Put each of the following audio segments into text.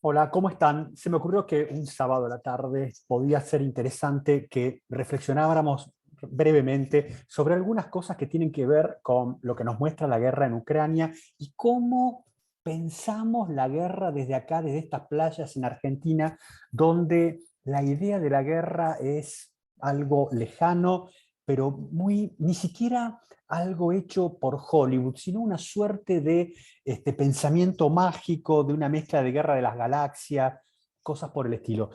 Hola, ¿cómo están? Se me ocurrió que un sábado a la tarde podía ser interesante que reflexionáramos brevemente sobre algunas cosas que tienen que ver con lo que nos muestra la guerra en Ucrania y cómo pensamos la guerra desde acá, desde estas playas en Argentina, donde la idea de la guerra es algo lejano, pero ni siquiera algo hecho por Hollywood, sino una suerte de pensamiento mágico, de una mezcla de Guerra de las Galaxias, cosas por el estilo.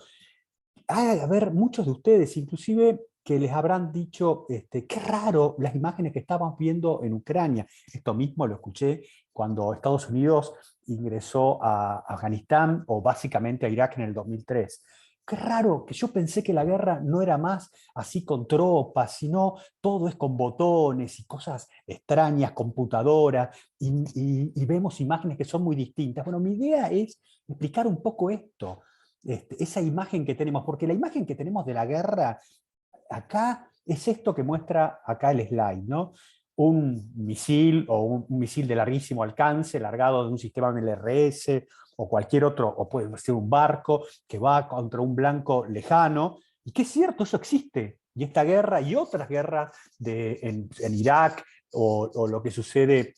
Hay a ver, muchos de ustedes, inclusive, que les habrán dicho, qué raro las imágenes que estábamos viendo en Ucrania. Esto mismo lo escuché cuando Estados Unidos ingresó a Afganistán o básicamente a Irak en el 2003. Qué raro, que yo pensé que la guerra no era más así con tropas, sino todo es con botones y cosas extrañas, computadoras, y vemos imágenes que son muy distintas. Bueno, mi idea es explicar un poco esto, esa imagen que tenemos, porque la imagen que tenemos de la guerra acá es esto que muestra acá el slide, ¿no? Un misil o un misil de larguísimo alcance, largado de un sistema MLRS o cualquier otro, o puede ser un barco que va contra un blanco lejano, y que es cierto, eso existe. Y esta guerra y otras guerras en Irak o lo que sucede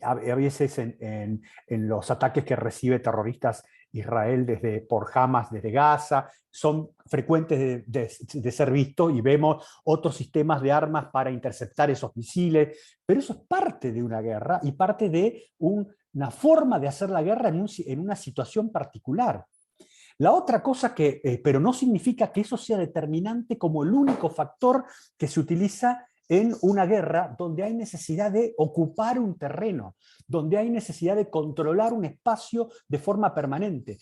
a veces en los ataques que recibe terroristas Israel por Hamas desde Gaza, son frecuentes de ser visto y vemos otros sistemas de armas para interceptar esos misiles, pero eso es parte de una guerra y parte de una forma de hacer la guerra en una situación particular. La otra cosa pero no significa que eso sea determinante como el único factor que se utiliza en una guerra donde hay necesidad de ocupar un terreno, donde hay necesidad de controlar un espacio de forma permanente.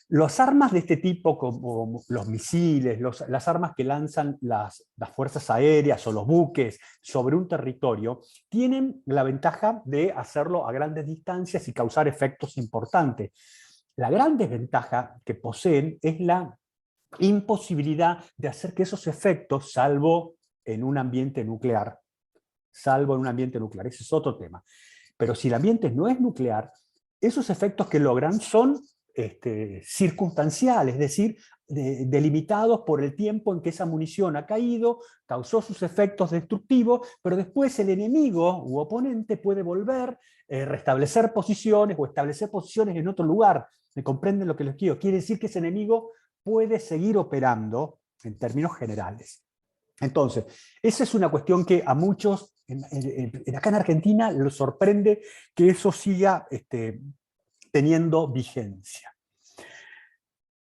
Las armas de este tipo, como los misiles, las armas que lanzan las fuerzas aéreas o los buques sobre un territorio, tienen la ventaja de hacerlo a grandes distancias y causar efectos importantes. La gran desventaja que poseen es la imposibilidad de hacer que esos efectos, en un ambiente nuclear, salvo en un ambiente nuclear, ese es otro tema. Pero si el ambiente no es nuclear, esos efectos que logran son circunstanciales, es decir, delimitados por el tiempo en que esa munición ha caído, causó sus efectos destructivos, pero después el enemigo u oponente puede volver, restablecer posiciones o establecer posiciones en otro lugar. ¿Me comprenden lo que les quiero? Quiere decir que ese enemigo puede seguir operando en términos generales. Entonces, esa es una cuestión que a muchos, acá en Argentina, les sorprende que eso siga teniendo vigencia.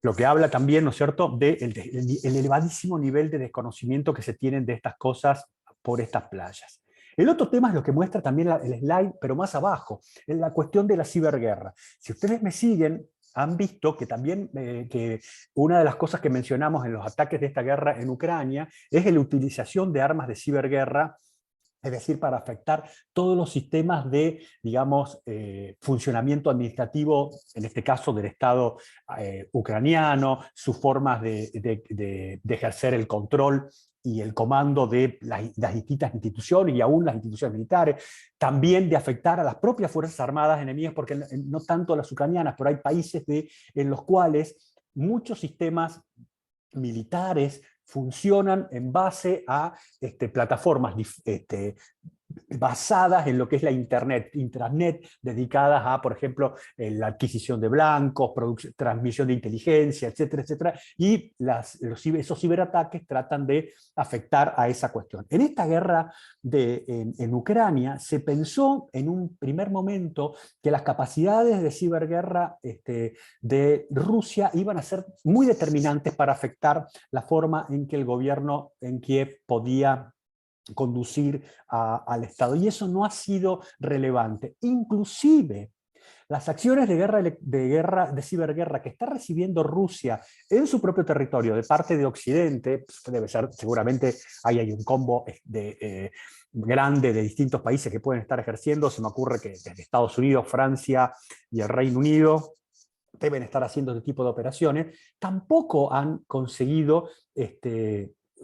Lo que habla también, ¿no es cierto?, el elevadísimo nivel de desconocimiento que se tienen de estas cosas por estas playas. El otro tema es lo que muestra también el slide, pero más abajo, es la cuestión de la ciberguerra. Si ustedes me siguen, han visto que también que una de las cosas que mencionamos en los ataques de esta guerra en Ucrania es la utilización de armas de ciberguerra, es decir, para afectar todos los sistemas de, digamos, funcionamiento administrativo, en este caso del Estado ucraniano, sus formas de ejercer el control y el comando de las distintas instituciones y aún las instituciones militares, también de afectar a las propias Fuerzas Armadas enemigas, porque no tanto a las ucranianas, pero hay países en los cuales muchos sistemas militares funcionan en base a plataformas basadas en lo que es la intranet, dedicadas a, por ejemplo, la adquisición de blancos, transmisión de inteligencia, etcétera, etcétera, y esos ciberataques tratan de afectar a esa cuestión. En esta guerra en Ucrania se pensó en un primer momento que las capacidades de ciberguerra de Rusia iban a ser muy determinantes para afectar la forma en que el gobierno en Kiev podía conducir al Estado. Y eso no ha sido relevante. Inclusive, las acciones de ciberguerra que está recibiendo Rusia en su propio territorio de parte de Occidente, debe ser, seguramente hay un combo grande de distintos países que pueden estar ejerciendo, se me ocurre que desde Estados Unidos, Francia y el Reino Unido deben estar haciendo este tipo de operaciones, tampoco han conseguido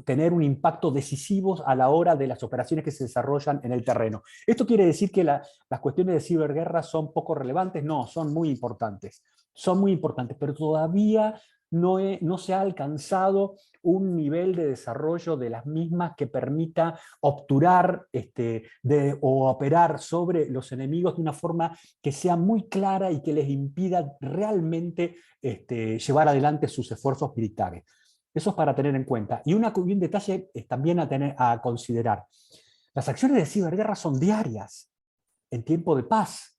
tener un impacto decisivo a la hora de las operaciones que se desarrollan en el terreno. ¿Esto quiere decir que las cuestiones de ciberguerra son poco relevantes? No, son muy importantes. Son muy importantes, pero todavía no se ha alcanzado un nivel de desarrollo de las mismas que permita obturar o operar sobre los enemigos de una forma que sea muy clara y que les impida realmente llevar adelante sus esfuerzos militares. Eso es para tener en cuenta. Y un detalle es también a considerar. Las acciones de ciberguerra son diarias, en tiempo de paz,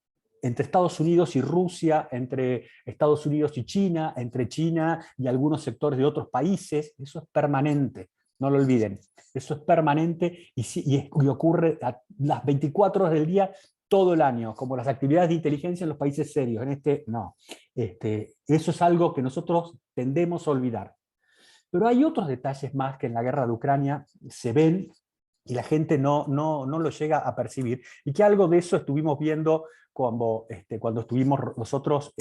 entre Estados Unidos y Rusia, entre Estados Unidos y China, entre China y algunos sectores de otros países. Eso es permanente, no lo olviden. Eso es permanente y ocurre a las 24 horas del día todo el año, como las actividades de inteligencia en los países serios. No. Eso es algo que nosotros tendemos a olvidar. Pero hay otros detalles más que en la guerra de Ucrania se ven y la gente no lo llega a percibir, y que algo de eso estuvimos viendo cuando estuvimos nosotros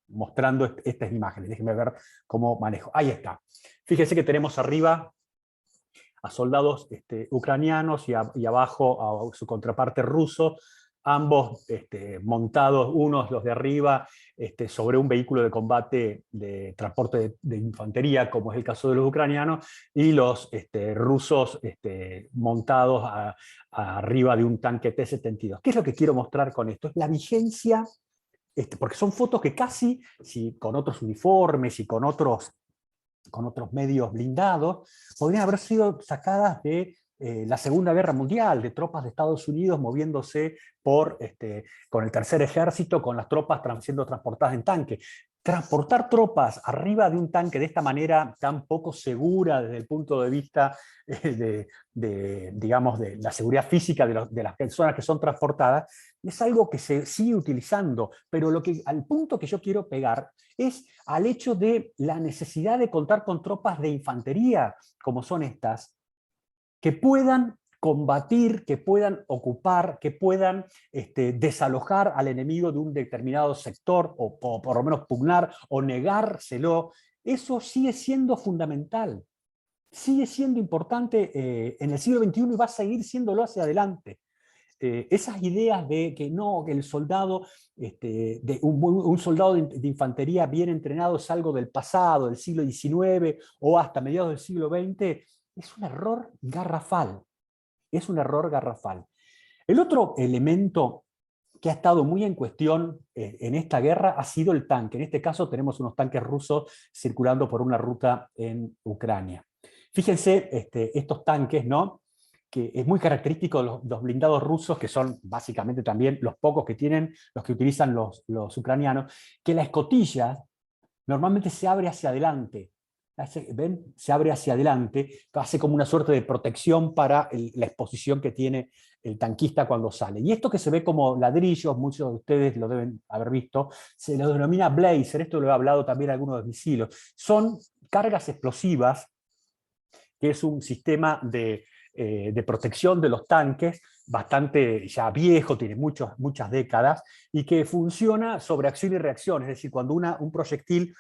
mostrando estas imágenes. Déjenme ver cómo manejo. Ahí está. Fíjense que tenemos arriba a soldados ucranianos y abajo a su contraparte ruso, ambos montados, unos los de arriba, sobre un vehículo de combate de transporte de infantería, como es el caso de los ucranianos, y los rusos montados arriba de un tanque T-72. ¿Qué es lo que quiero mostrar con esto? Es la vigencia, porque son fotos que casi, si con otros uniformes y con otros medios blindados, podrían haber sido sacadas de la Segunda Guerra Mundial, de tropas de Estados Unidos moviéndose con el Tercer Ejército, con las tropas siendo transportadas en tanque. Transportar tropas arriba de un tanque de esta manera tan poco segura desde el punto de vista digamos, de la seguridad física de las personas que son transportadas, es algo que se sigue utilizando, pero al punto que yo quiero pegar es al hecho de la necesidad de contar con tropas de infantería, como son estas, que puedan combatir, que puedan ocupar, que puedan desalojar al enemigo de un determinado sector, o por lo menos pugnar o negárselo. Eso sigue siendo fundamental, sigue siendo importante en el siglo XXI y va a seguir siéndolo hacia adelante. Esas ideas de que no, que el soldado, un soldado de infantería bien entrenado es algo del pasado, del siglo XIX o hasta mediados del siglo XX, es un error garrafal. Es un error garrafal. El otro elemento que ha estado muy en cuestión en esta guerra ha sido el tanque. En este caso tenemos unos tanques rusos circulando por una ruta en Ucrania. Fíjense estos tanques, ¿no? Que es muy característico de los blindados rusos, que son básicamente también los pocos que tienen, los que utilizan los ucranianos, que la escotilla normalmente se abre hacia adelante. ¿Ven? Se abre hacia adelante, hace como una suerte de protección para la exposición que tiene el tanquista cuando sale. Y esto que se ve como ladrillos, muchos de ustedes lo deben haber visto, se lo denomina Blazer, esto lo he hablado también algunos de mis hilos. Son cargas explosivas, que es un sistema de protección de los tanques, bastante ya viejo, tiene muchas décadas, y que funciona sobre acción y reacción, es decir, cuando un proyectil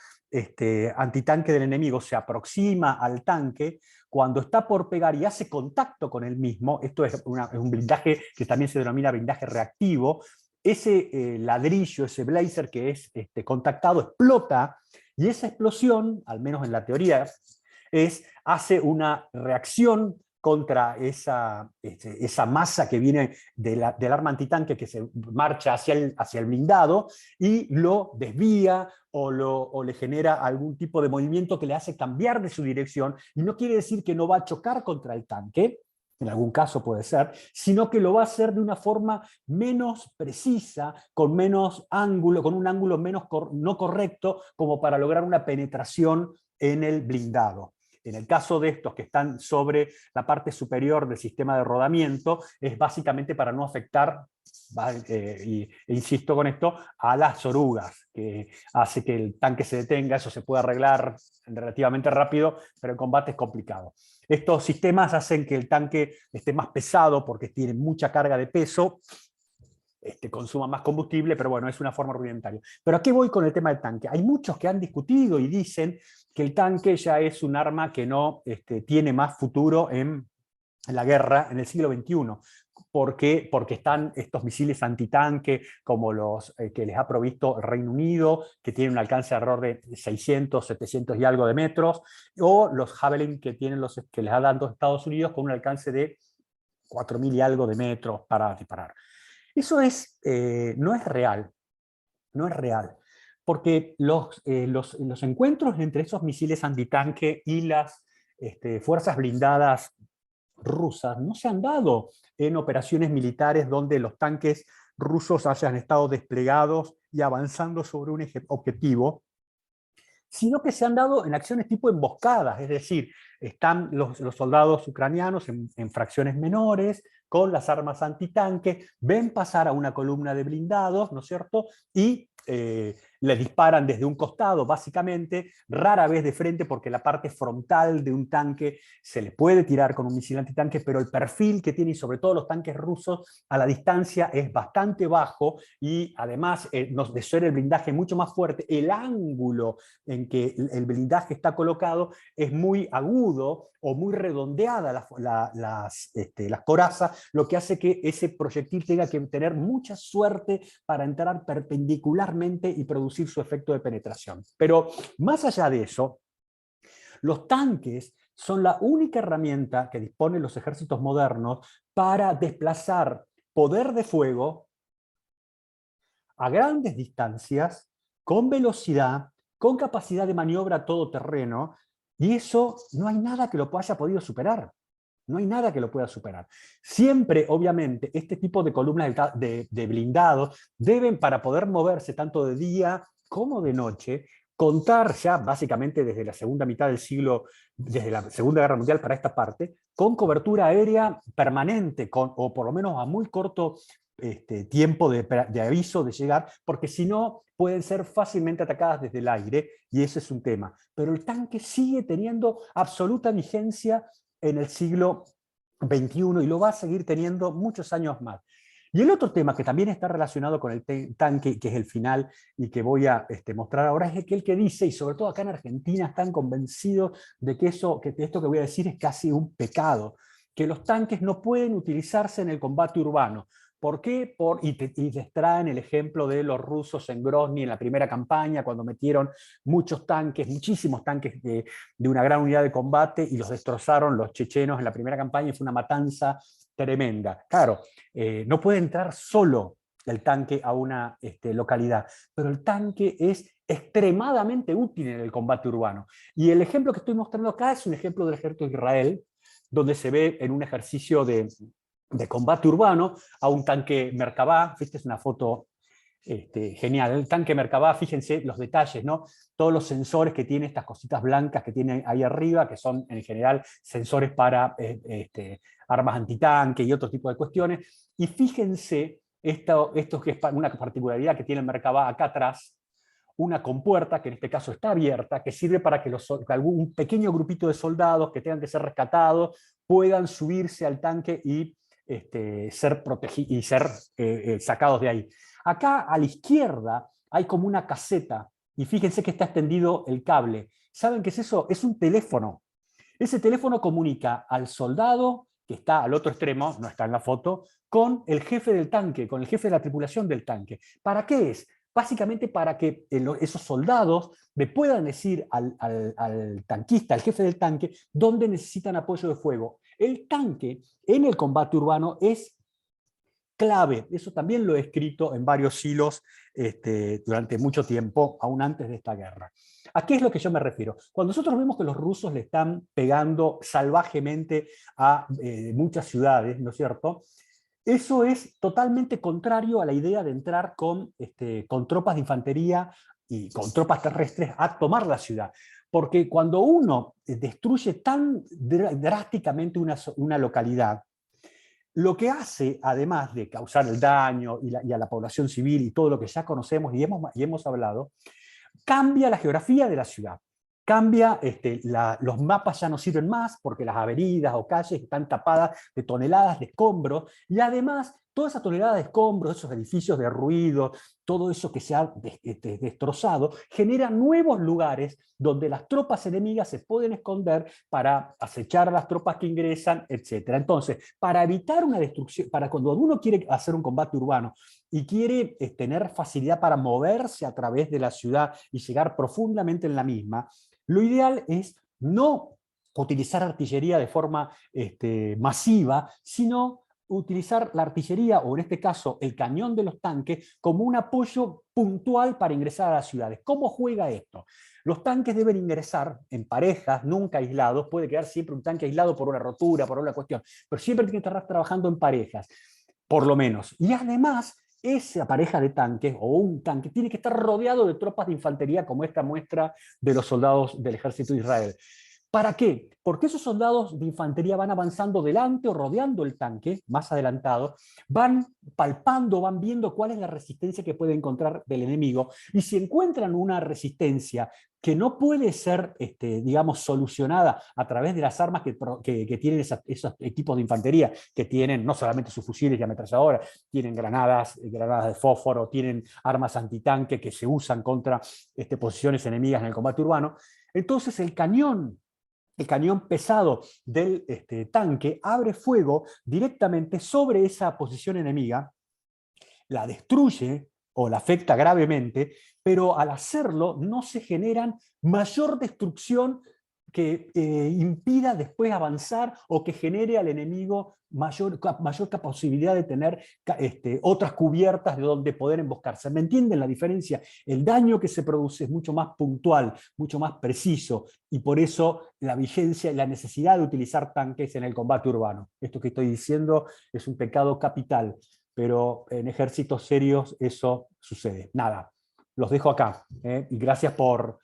antitanque del enemigo se aproxima al tanque, cuando está por pegar y hace contacto con el mismo, esto es un blindaje que también se denomina blindaje reactivo, ese ladrillo, ese Blazer que es contactado, explota, y esa explosión, al menos en la teoría, hace una reacción contra esa masa que viene del arma antitanque que se marcha hacia el blindado y lo desvía o le genera algún tipo de movimiento que le hace cambiar de su dirección, y no quiere decir que no va a chocar contra el tanque, en algún caso puede ser, sino que lo va a hacer de una forma menos precisa, con menos ángulo, con un ángulo menos no correcto, como para lograr una penetración en el blindado. En el caso de estos que están sobre la parte superior del sistema de rodamiento, es básicamente para no afectar, e insisto con esto, a las orugas, que hace que el tanque se detenga. Eso se puede arreglar relativamente rápido, pero en combate es complicado. Estos sistemas hacen que el tanque esté más pesado porque tiene mucha carga de peso, consuma más combustible, pero bueno, es una forma rudimentaria. Pero ¿a qué voy con el tema del tanque? Hay muchos que han discutido y dicen que el tanque ya es un arma que no tiene más futuro en la guerra en el siglo XXI. ¿Por qué? Porque están estos misiles antitanque como los que les ha provisto el Reino Unido, que tienen un alcance alrededor de 600, 700 y algo de metros, o los Javelin que, que les ha dado Estados Unidos con un alcance de 4.000 y algo de metros para disparar. Eso no es real, no es real, porque los encuentros entre esos misiles antitanque y las fuerzas blindadas rusas no se han dado en operaciones militares donde los tanques rusos hayan estado desplegados y avanzando sobre un objetivo, sino que se han dado en acciones tipo emboscadas, es decir, están los soldados ucranianos en fracciones menores, con las armas antitanque, ven pasar a una columna de blindados, ¿no es cierto?, y le disparan desde un costado, básicamente, rara vez de frente, porque la parte frontal de un tanque se le puede tirar con un misil antitanque, pero el perfil que tienen, sobre todo los tanques rusos, a la distancia es bastante bajo, y además, de ser el blindaje mucho más fuerte, el ángulo en que el blindaje está colocado es muy agudo o muy redondeada las corazas, lo que hace que ese proyectil tenga que tener mucha suerte para entrar perpendicularmente y producir su efecto de penetración. Pero más allá de eso, los tanques son la única herramienta que disponen los ejércitos modernos para desplazar poder de fuego a grandes distancias, con velocidad, con capacidad de maniobra todoterreno, y eso no hay nada que lo haya podido superar. No hay nada que lo pueda superar. Siempre, obviamente, este tipo de columnas de blindados deben, para poder moverse tanto de día como de noche, contar ya básicamente desde la segunda mitad del siglo, desde la Segunda Guerra Mundial para esta parte, con cobertura aérea permanente, o por lo menos a muy corto tiempo de aviso de llegar, porque si no pueden ser fácilmente atacadas desde el aire, y ese es un tema. Pero el tanque sigue teniendo absoluta vigencia en el siglo XXI y lo va a seguir teniendo muchos años más. Y el otro tema que también está relacionado con el tanque, que es el final y que voy a mostrar ahora, es aquel que dice, y sobre todo acá en Argentina están convencidos de que esto que voy a decir es casi un pecado, que los tanques no pueden utilizarse en el combate urbano. ¿Por qué? Y les traen el ejemplo de los rusos en Grozny en la primera campaña, cuando metieron muchos tanques, muchísimos tanques de una gran unidad de combate, y los destrozaron los chechenos en la primera campaña, y fue una matanza tremenda. Claro, no puede entrar solo el tanque a una localidad, pero el tanque es extremadamente útil en el combate urbano. Y el ejemplo que estoy mostrando acá es un ejemplo del ejército de Israel, donde se ve en un ejercicio de combate urbano a un tanque Merkavá. Esta es una foto genial. El tanque Merkavá, fíjense los detalles, ¿no? Todos los sensores que tiene, estas cositas blancas que tiene ahí arriba, que son en general sensores para armas antitanque y otro tipo de cuestiones. Y fíjense esto que es una particularidad que tiene el Merkavá acá atrás, una compuerta, que en este caso está abierta, que sirve para que un pequeño grupito de soldados que tengan que ser rescatados puedan subirse al tanque y ser protegidos y ser sacados de ahí. Acá a la izquierda hay como una caseta, y fíjense que está extendido el cable. ¿Saben qué es eso? Es un teléfono. Ese teléfono comunica al soldado que está al otro extremo, no está en la foto, con el jefe del tanque, con el jefe de la tripulación del tanque. ¿Para qué es? Básicamente para que esos soldados le puedan decir al tanquista, al jefe del tanque, dónde necesitan apoyo de fuego. El tanque en el combate urbano es clave. Eso también lo he escrito en varios hilos durante mucho tiempo, aún antes de esta guerra. ¿A qué es lo que yo me refiero? Cuando nosotros vemos que los rusos le están pegando salvajemente a muchas ciudades, ¿no es cierto?, eso es totalmente contrario a la idea de entrar con tropas de infantería y con tropas terrestres a tomar la ciudad. Porque cuando uno destruye tan drásticamente una localidad, lo que hace, además de causar el daño y a la población civil y todo lo que ya conocemos y hemos hablado, cambia la geografía de la ciudad. Cambia, los mapas ya no sirven más porque las avenidas o calles están tapadas de toneladas de escombros, y además toda esa tonelada de escombros, esos edificios de ruido, todo eso que se ha destrozado, genera nuevos lugares donde las tropas enemigas se pueden esconder para acechar a las tropas que ingresan, etc. Entonces, para evitar una destrucción, para cuando uno quiere hacer un combate urbano y quiere tener facilidad para moverse a través de la ciudad y llegar profundamente en la misma, lo ideal es no utilizar artillería de forma masiva, sino utilizar la artillería, o en este caso el cañón de los tanques, como un apoyo puntual para ingresar a las ciudades. ¿Cómo juega esto? Los tanques deben ingresar en parejas, nunca aislados. Puede quedar siempre un tanque aislado por una rotura, por una cuestión, pero siempre tiene que estar trabajando en parejas, por lo menos. Y además, esa pareja de tanques o un tanque tiene que estar rodeado de tropas de infantería, como esta muestra de los soldados del ejército de Israel. ¿Para qué? Porque esos soldados de infantería van avanzando delante o rodeando el tanque, más adelantado, van palpando, van viendo cuál es la resistencia que puede encontrar del enemigo, y si encuentran una resistencia que no puede ser, digamos, solucionada a través de las armas que tienen esos equipos de infantería, que tienen no solamente sus fusiles y ametralladoras, tienen granadas de fósforo, tienen armas antitanque que se usan contra posiciones enemigas en el combate urbano, entonces el cañón pesado del tanque abre fuego directamente sobre esa posición enemiga, la destruye o la afecta gravemente, pero al hacerlo no se generan mayor destrucción que impida después avanzar o que genere al enemigo mayor posibilidad de tener otras cubiertas de donde poder emboscarse. ¿Me entienden la diferencia? El daño que se produce es mucho más puntual, mucho más preciso, y por eso la vigencia y la necesidad de utilizar tanques en el combate urbano. Esto que estoy diciendo es un pecado capital, pero en ejércitos serios eso sucede. Nada, los dejo acá, y gracias por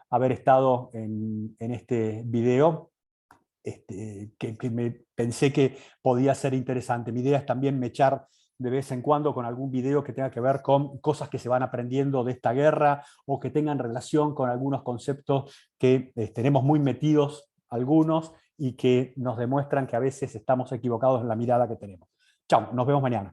haber estado en este video, que me pensé que podía ser interesante. Mi idea es también mechar de vez en cuando con algún video que tenga que ver con cosas que se van aprendiendo de esta guerra, o que tengan relación con algunos conceptos que tenemos muy metidos algunos, y que nos demuestran que a veces estamos equivocados en la mirada que tenemos. Chao, nos vemos mañana.